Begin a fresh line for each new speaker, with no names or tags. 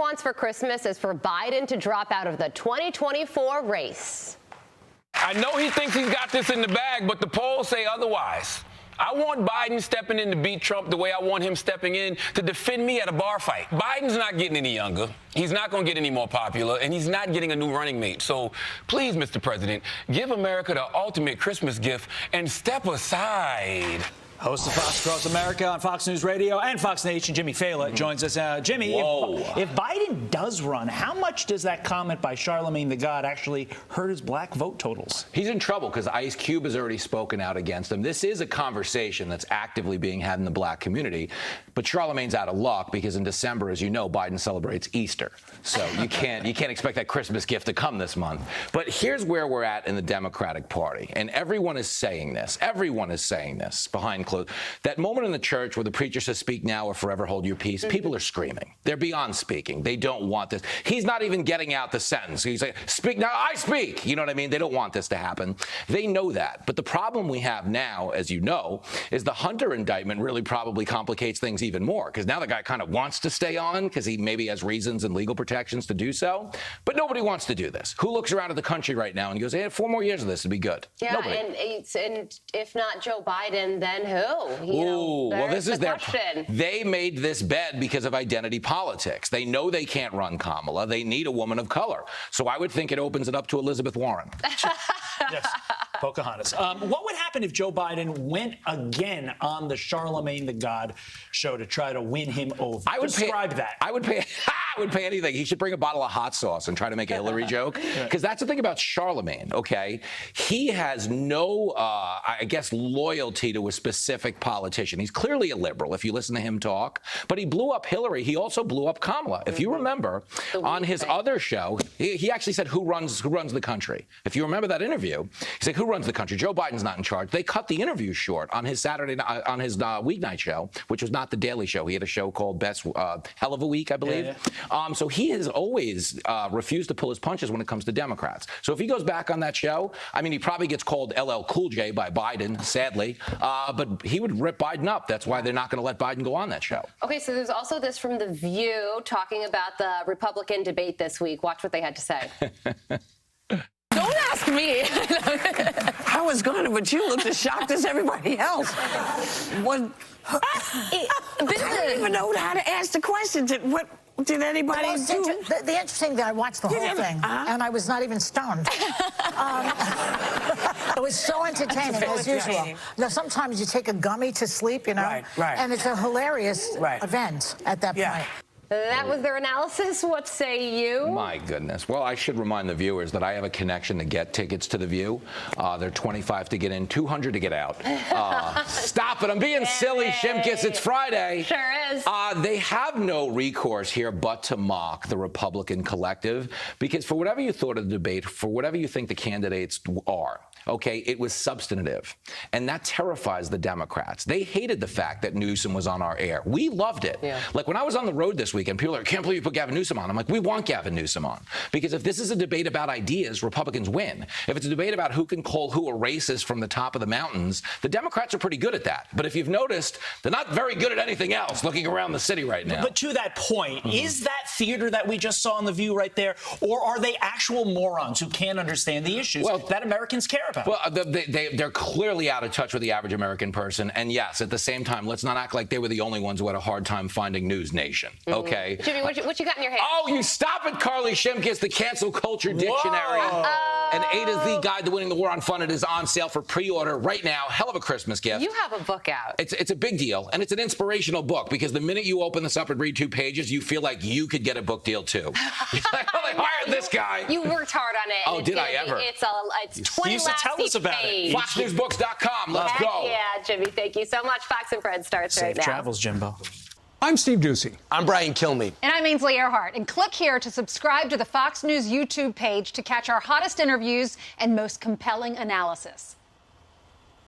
wants for Christmas is for Biden to drop out of the 2024 race.
I know he thinks he's got this in the bag, but the polls say otherwise. I want Biden stepping in to beat Trump the way I want him stepping in to defend me at a bar fight. Biden's not getting any younger. He's not going to get any more popular, and he's not getting a new running mate. So please, Mr. President, give America the ultimate Christmas gift and step aside.
Host of Fox Across America on Fox News Radio and Fox Nation, Jimmy Failla joins us. Jimmy, if Biden does run, how much does that comment by Charlamagne the God actually hurt his black vote totals?
He's in trouble because Ice Cube has already spoken out against him. This is a conversation that's actively being had in the black community. But Charlamagne's out of luck because in December, as you know, Biden celebrates Easter. So you can't expect that Christmas gift to come this month. But here's where we're at in the Democratic Party. And everyone is saying this. Everyone is saying this behind closed. That moment in the church where the preacher says, speak now or forever hold your peace, people are screaming. They're beyond speaking. They don't want this. He's not even getting out the sentence. He's like, speak now, I speak. You know what I mean? They don't want this to happen. They know that. But the problem we have now, as you know, is the Hunter indictment really probably complicates things even more because now the guy kind of wants to stay on because he maybe has reasons and legal protections to do so. But nobody wants to do this. Who looks around at the country right now and goes, hey, 4 more years of this would be good?
Yeah,
nobody.
And if not Joe Biden, then who?
Well, this is their
question.
They made this bed because of identity politics. They know they can't run Kamala. They need a woman of color. So I would think it opens it up to Elizabeth Warren.
Yes, Pocahontas. What would happen if Joe Biden went again on the Charlamagne the God show to try to win him over? I would describe that.
I would pay anything. He should bring a bottle of hot sauce and try to make a Hillary joke. Because that's the thing about Charlamagne, okay? He has no, I guess, loyalty to a specific politician. He's clearly a liberal if you listen to him talk. But he blew up Hillary. He also blew up Kamala. If you remember, on his other show, he actually said, who runs the country? If you remember that interview, he said, who runs the country? Joe Biden's not in charge. They cut the interview short on his weeknight show, which was not the Daily Show. He had a show called Best Hell of a Week, I believe. Yeah. So he has always refused to pull his punches when it comes to Democrats. So if he goes back on that show, I mean, he probably gets called LL Cool J by Biden, sadly. But he would rip Biden up. That's why they're not going to let Biden go on that show.
Okay, so there's also this from The View talking about the Republican debate this week. Watch what they had to say.
Don't ask me. I was going to, but you looked as shocked as everybody else. I don't even know how to ask the question. What did anybody do?
The interesting thing, I watched the whole thing, and I was not even stoned. It was so entertaining, as usual. Now, sometimes you take a gummy to sleep, you know, and it's a hilarious event at that point.
That was their analysis. What say you?
My goodness. Well, I should remind the viewers that I have a connection to get tickets to The View. They're $25 to get in, $200 to get out. Stop it. I'm being silly, Shimkus. It's Friday.
Sure is.
They have no recourse here but to mock the Republican collective because for whatever you thought of the debate, for whatever you think the candidates are, okay, it was substantive. And that terrifies the Democrats. They hated the fact that Newsom was on our air. We loved it. Yeah. Like when I was on the road this weekend, people are like, can't believe you put Gavin Newsom on. I'm like, we want Gavin Newsom on. Because if this is a debate about ideas, Republicans win. If it's a debate about who can call who a racist from the top of the mountains, the Democrats are pretty good at that. But if you've noticed, they're not very good at anything else looking around the city right now.
But to that point, is that theater that we just saw on The View right there, or are they actual morons who can't understand the issues that Americans care about?
Well, they're clearly out of touch with the average American person. And yes, at the same time, let's not act like they were the only ones who had a hard time finding News Nation. Okay.
Jimmy, what you got in your hand?
Oh, you stop it, Carly Shimkus, the Cancel Culture Dictionary. An A to Z guide to winning the war on fun. It is on sale for pre-order right now. Hell of a Christmas gift.
You have a book out.
It's a big deal, and it's an inspirational book because the minute you open this up and read 2 pages, you feel like you could get a book deal too. You're like, oh, they hired this guy.
You worked hard on it.
Oh, did I ever?
It's 20
you used to tell us about it.
FoxNewsBooks.com. Let's go.
Yeah, Jimmy, thank you so much. Fox and Friends starts right now.
Safe travels, Jimbo.
I'm Steve Ducey.
I'm Brian Kilmeade.
And I'm Ainsley Earhart. And click here to subscribe to the Fox News YouTube page to catch our hottest interviews and most compelling analysis.